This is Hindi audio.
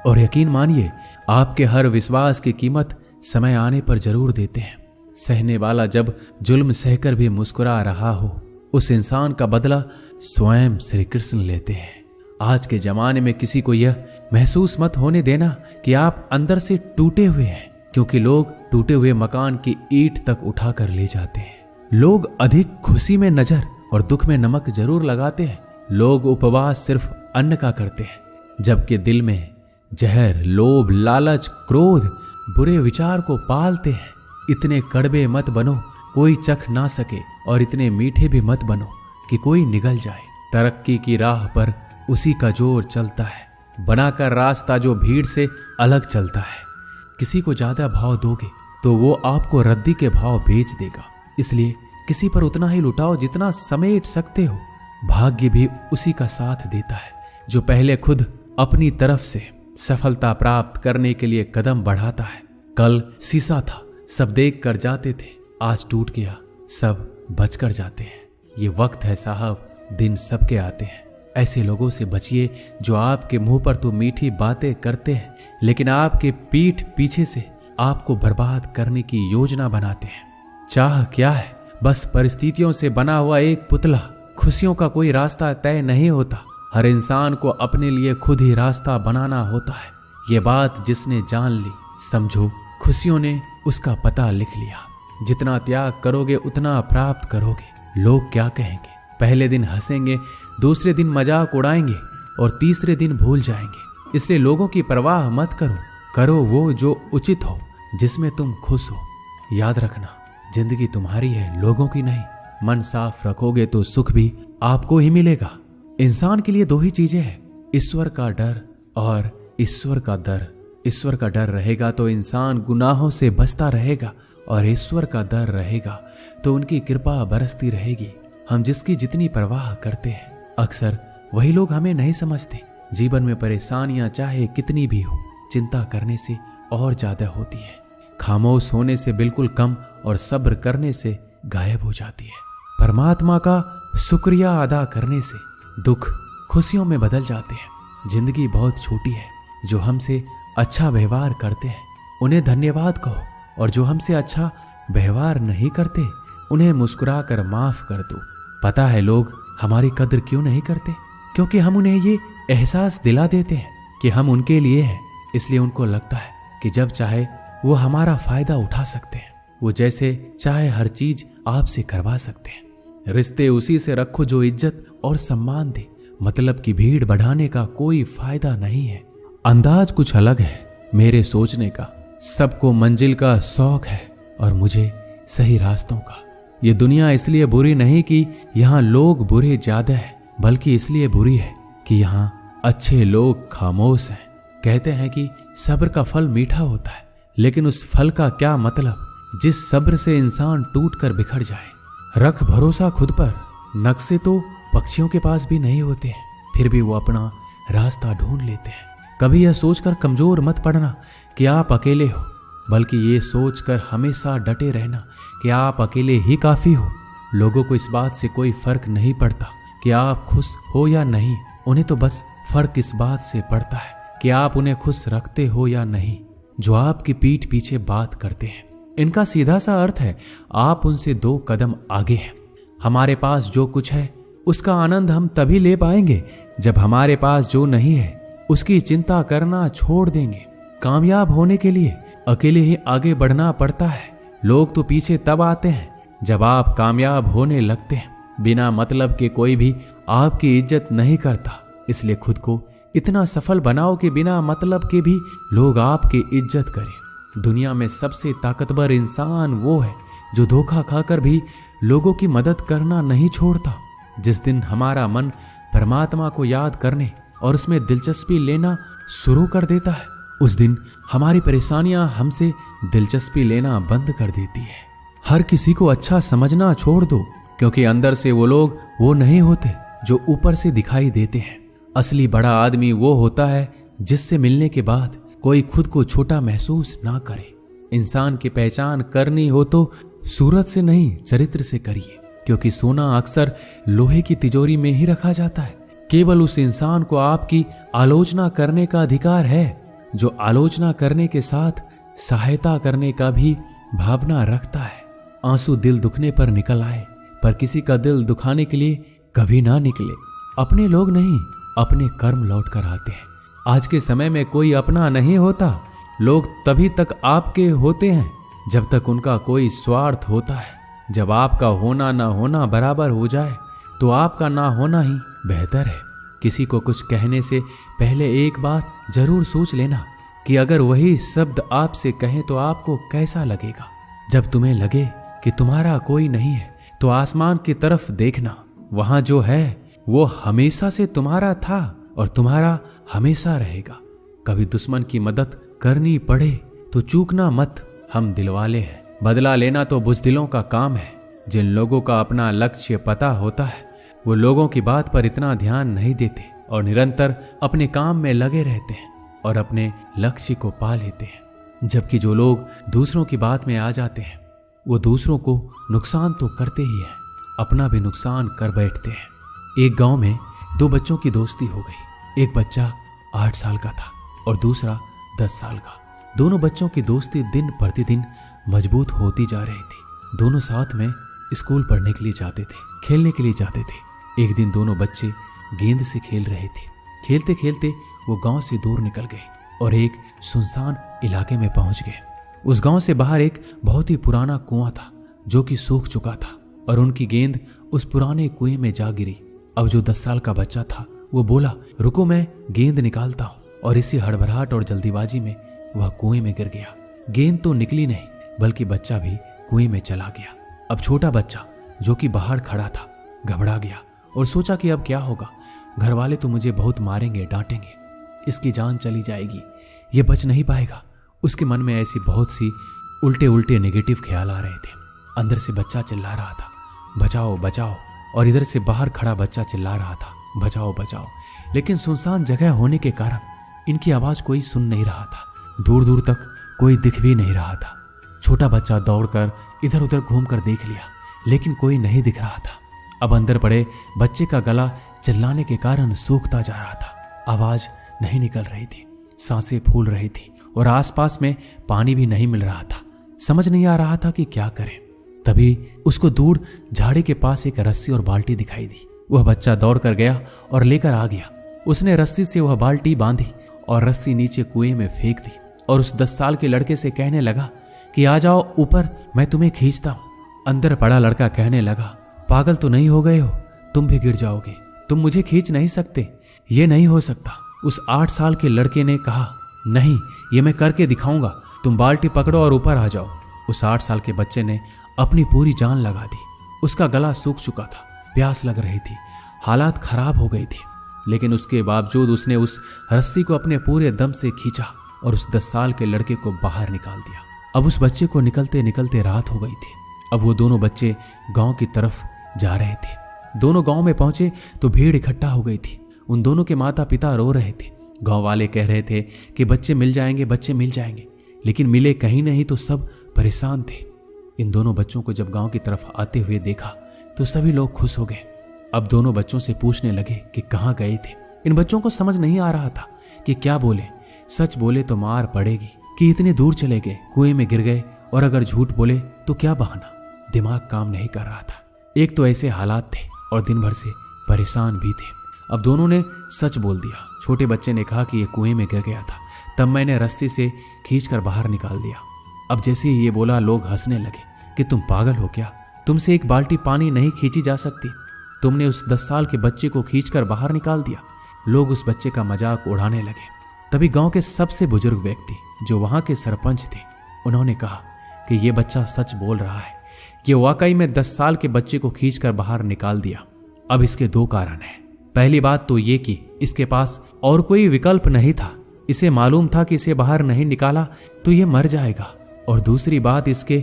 और यकीन मानिए, आपके हर विश्वास की कीमत समय आने पर जरूर देते हैं। सहने वाला जब जुल्म सहकर भी मुस्कुरा रहा हो, उस इंसान का बदला स्वयं श्री कृष्ण लेते हैं। आज के जमाने में किसी को यह महसूस मत होने देना कि आप अंदर से टूटे हुए हैं, क्योंकि लोग टूटे हुए मकान की ईंट तक उठाकर ले जाते हैं। लोग अधिक खुशी में नजर और दुख में नमक जरूर लगाते हैं। लोग उपवास सिर्फ अन्न का करते हैं, जबकि दिल में जहर, लोभ, लालच, क्रोध, बुरे विचार को पालते हैं। इतने कड़वे मत बनो कोई चख ना सके, और इतने मीठे भी मत बनो कि कोई निगल जाए। तरक्की की राह पर उसी का जोर चलता है, बनाकर रास्ता जो भीड़ से अलग चलता है। किसी को ज्यादा भाव दोगे तो वो आपको रद्दी के भाव बेच देगा। इसलिए किसी पर उतना ही लुटाओ जितना समेट सकते हो। भाग्य भी उसी का साथ देता है जो पहले खुद अपनी तरफ से सफलता प्राप्त करने के लिए कदम बढ़ाता है। कल शीशा था, सब देख कर जाते थे, आज टूट गया, सब बचकर जाते हैं। ये वक्त है साहब, दिन सबके आते हैं। ऐसे लोगों से बचिए जो आपके मुंह पर तो मीठी बातें करते हैं, लेकिन आपके पीठ पीछे से आपको बर्बाद करने की योजना बनाते हैं। चाह क्या है? बस परिस्थितियों से बना हुआ एक पुतला। खुशियों का कोई रास्ता तय नहीं होता, हर इंसान को अपने लिए खुद ही रास्ता बनाना होता है। ये बात जिसने जान ली, समझो खुशियों ने उसका पता लिख लिया। जितना त्याग करोगे उतना प्राप्त करोगे। लोग क्या कहेंगे? पहले दिन हंसेंगे, दूसरे दिन मजाक उड़ाएंगे और तीसरे दिन भूल जाएंगे। इसलिए लोगों की परवाह मत करो, करो वो जो उचित हो, जिसमें तुम खुश हो। याद रखना, जिंदगी तुम्हारी है, लोगों की नहीं। मन साफ रखोगे तो सुख भी आपको ही मिलेगा। इंसान के लिए दो ही चीजें हैं, ईश्वर का डर और ईश्वर का डर। ईश्वर का डर रहेगा तो इंसान गुनाहों से बचता रहेगा, और ईश्वर का डर रहेगा तो उनकी कृपा बरसती रहेगी। हम जिसकी जितनी परवाह करते हैं, अक्सर वही लोग हमें नहीं समझते। जीवन में परेशानियां चाहे कितनी भी हो, चिंता करने से और ज्यादा होती है। खामोश होने से बिल्कुल कम और सब्र करने से गायब हो जाती है। परमात्मा का शुक्रिया अदा करने से दुख खुशियों में बदल जाते हैं। जिंदगी बहुत छोटी है, जो हमसे अच्छा व्यवहार करते हैं उन्हें धन्यवाद कहो, और जो हमसे अच्छा व्यवहार नहीं करते उन्हें मुस्कुरा कर माफ कर दो। पता है लोग हमारी कदर क्यों नहीं करते? क्योंकि हम उन्हें ये एहसास दिला देते हैं कि हम उनके लिए हैं। इसलिए उनको लगता है कि जब चाहे वो हमारा फायदा उठा सकते हैं, वो जैसे चाहे हर चीज आपसे करवा सकते हैं। रिश्ते उसी से रखो जो इज्जत और सम्मान दे। मतलब की भीड़ बढ़ाने का कोई फायदा नहीं है। अंदाज कुछ अलग है मेरे सोचने का। सबको मंजिल का शौक है और मुझे सही रास्तों का। ये दुनिया इसलिए बुरी नहीं कि यहाँ लोग बुरे ज्यादा हैं, बल्कि इसलिए बुरी है कि यहाँ अच्छे लोग खामोश हैं। कहते हैं कि सब्र का फल मीठा होता है, लेकिन उस फल का क्या मतलब जिस सब्र से इंसान टूट कर बिखर जाए। रख भरोसा खुद पर। नक्शे तो पक्षियों के पास भी नहीं होते हैं, फिर भी वो अपना रास्ता ढूंढ लेते हैं। कभी यह सोचकर कमजोर मत पड़ना कि आप अकेले हो, बल्कि ये सोचकर हमेशा डटे रहना कि आप अकेले ही काफी हो। लोगों को इस बात से कोई फर्क नहीं पड़ता कि आप खुश हो या नहीं। उन्हें तो बस फर्क इस बात से पड़ता है कि आप उन्हें खुश रखते हो या नहीं, जो आपकी पीठ पीछे बात करते हैं। इनका सीधा सा अर्थ है, आप उनसे 2 कदम आगे हैं। हमारे पास जो कुछ है उसका आनंद हम तभी ले पाएंगे जब हमारे पास जो नहीं है उसकी चिंता करना छोड़ देंगे। कामयाब होने के लिए अकेले ही आगे बढ़ना पड़ता है। लोग तो पीछे तब आते हैं जब आप कामयाब होने लगते हैं। बिना मतलब के कोई भी आपकी इज्जत नहीं करता। इसलिए खुद को इतना सफल बनाओ कि बिना मतलब के भी लोग आपकी इज्जत करें। दुनिया में सबसे ताकतवर इंसान वो है जो धोखा खाकर भी लोगों की मदद करना नहीं छोड़ता। जिस दिन हमारा मन परमात्मा को याद करने और उसमें दिलचस्पी लेना शुरू कर देता है, उस दिन हमारी परेशानियां हमसे दिलचस्पी लेना बंद कर देती है। हर किसी को अच्छा समझना छोड़ दो, क्योंकि अंदर से वो लोग वो नहीं होते जो ऊपर से दिखाई देते हैं। असली बड़ा आदमी वो होता है जिससे मिलने के बाद कोई खुद को छोटा महसूस ना करे। इंसान की पहचान करनी हो तो सूरत से नहीं, चरित्र से करिए, क्योंकि सोना अक्सर लोहे की तिजोरी में ही रखा जाता है। केवल उस इंसान को आपकी आलोचना करने का अधिकार है जो आलोचना करने के साथ सहायता करने का भी भावना रखता है। आंसू दिल दुखने पर निकल आए, पर किसी का दिल दुखाने के लिए कभी ना निकले। अपने लोग नहीं, अपने कर्म लौट कर आते हैं। आज के समय में कोई अपना नहीं होता। लोग तभी तक आपके होते हैं जब तक उनका कोई स्वार्थ होता है। जब आपका होना ना होना बराबर हो जाए तो आपका ना होना ही बेहतर है। किसी को कुछ कहने से पहले एक बार जरूर सोच लेना कि अगर वही शब्द आपसे कहें तो आपको कैसा लगेगा। जब तुम्हें लगे कि तुम्हारा कोई नहीं है तो आसमान की तरफ देखना, वहां जो है वो हमेशा से तुम्हारा था और तुम्हारा हमेशा रहेगा। कभी दुश्मन की मदद करनी पड़े तो चूकना मत, हम दिलवाले हैं। बदला लेना तो बुज़दिलों का काम है। जिन लोगों का अपना लक्ष्य पता होता है वो लोगों की बात पर इतना ध्यान नहीं देते और निरंतर अपने काम में लगे रहते हैं और अपने लक्ष्य को पा लेते हैं। जबकि जो लोग दूसरों की बात में आ जाते हैं वो दूसरों को नुकसान तो करते ही हैं, अपना भी नुकसान कर बैठते हैं। एक गांव में दो बच्चों की दोस्ती हो गई। एक बच्चा 8 साल का था और दूसरा 10 साल का। दोनों बच्चों की दोस्ती दिन प्रतिदिन मजबूत होती जा रही थी। दोनों साथ में स्कूल पढ़ने के लिए जाते थे, खेलने के लिए जाते थे। एक दिन दोनों बच्चे गेंद से खेल रहे थे। खेलते खेलते वो गांव से दूर निकल गए और एक सुनसान इलाके में पहुंच गए। उस गांव से बाहर एक बहुत ही पुराना कुआं था जो कि सूख चुका था और उनकी गेंद उस पुराने कुएं में जा गिरी। अब जो 10 साल का बच्चा था वो बोला, रुको मैं गेंद निकालता हूं, और इसी हड़बड़ाहट और जल्दीबाजी में वह कुएं में गिर गया। गेंद तो निकली नहीं बल्कि बच्चा भी कुएं में चला गया। अब छोटा बच्चा जो कि बाहर खड़ा था घबरा गया और सोचा कि अब क्या होगा। घर वाले तो मुझे बहुत मारेंगे, डांटेंगे, इसकी जान चली जाएगी, ये बच नहीं पाएगा। उसके मन में ऐसी बहुत सी उल्टे उल्टे नेगेटिव ख्याल आ रहे थे। अंदर से बच्चा चिल्ला रहा था, बचाओ बचाओ, और इधर से बाहर खड़ा बच्चा चिल्ला रहा था, बचाओ बचाओ। लेकिन सुनसान जगह होने के कारण इनकी आवाज कोई सुन नहीं रहा था। दूर दूर तक कोई दिख भी नहीं रहा था। छोटा बच्चा दौड़कर इधर उधर घूमकर देख लिया, लेकिन कोई नहीं दिख रहा था। अब अंदर पड़े बच्चे का गला चिल्लाने के कारण सूखता जा रहा था। आवाज नहीं निकल रही थी, सांसें फूल रही थी और आसपास में पानी भी नहीं मिल रहा था। समझ नहीं आ रहा था कि क्या करें। तभी उसको दूर झाड़ी के पास एक रस्सी और बाल्टी दिखाई दी। वह बच्चा दौड़ कर गया और लेकर आ गया। उसने रस्सी से वह बाल्टी बांधी और रस्सी नीचे कुएं में फेंक दी और उस 10 साल के लड़के से कहने लगा कि आ जाओ ऊपर, मैं तुम्हें खींचता हूं। अंदर पड़ा लड़का कहने लगा, पागल तो नहीं हो गए हो, तुम भी गिर जाओगे, तुम मुझे खींच नहीं सकते, ये नहीं हो सकता। उस 8 साल के लड़के ने कहा, नहीं, ये मैं करके दिखाऊंगा, तुम बाल्टी पकड़ो और ऊपर आ जाओ। उस 8 साल के बच्चे ने अपनी पूरी जान लगा दी। उसका गला सूख चुका था, प्यास लग रही थी, हालात खराब हो गई थी, लेकिन उसके बावजूद उसने उस रस्सी को अपने पूरे दम से खींचा और उस 10 साल के लड़के को बाहर निकाल दिया। अब उस बच्चे को निकलते निकलते रात हो गई थी। अब वो दोनों बच्चे गांव की तरफ जा रहे थे। दोनों गांव में पहुंचे तो भीड़ इकट्ठा हो गई थी। उन दोनों के माता पिता रो रहे थे। गांव वाले कह रहे थे कि बच्चे मिल जाएंगे, बच्चे मिल जाएंगे, लेकिन मिले कहीं नहीं तो सब परेशान थे। इन दोनों बच्चों को जब गांव की तरफ आते हुए देखा तो सभी लोग खुश हो गए। अब दोनों बच्चों से पूछने लगे कि कहाँ गए थे। इन बच्चों को समझ नहीं आ रहा था कि क्या बोले। सच बोले तो मार पड़ेगी कि इतने दूर चले गए, कुएं में गिर गए, और अगर झूठ बोले तो क्या बहाना। दिमाग काम नहीं कर रहा था। एक तो ऐसे हालात थे और दिन भर से परेशान भी थे। अब दोनों ने सच बोल दिया। छोटे बच्चे ने कहा कि ये कुएं में गिर गया था, तब मैंने रस्सी से खींचकर बाहर निकाल दिया। अब जैसे ही ये बोला लोग हंसने लगे कि तुम पागल हो क्या, तुमसे एक बाल्टी पानी नहीं खींची जा सकती, तुमने उस 10 साल के बच्चे को खींचकर बाहर निकाल दिया। लोग उस बच्चे का मजाक उड़ाने लगे। तभी गांव के सबसे बुजुर्ग व्यक्ति जो वहां के सरपंच थे, उन्होंने कहा कि ये बच्चा सच बोल रहा है, ये वाकई में 10 साल के बच्चे को खींचकर बाहर निकाल दिया। अब इसके 2 कारण हैं। पहली बात तो ये कि इसके पास और कोई विकल्प नहीं था। इसे मालूम था कि इसे बाहर नहीं निकाला तो ये मर जाएगा। और दूसरी बात, इसके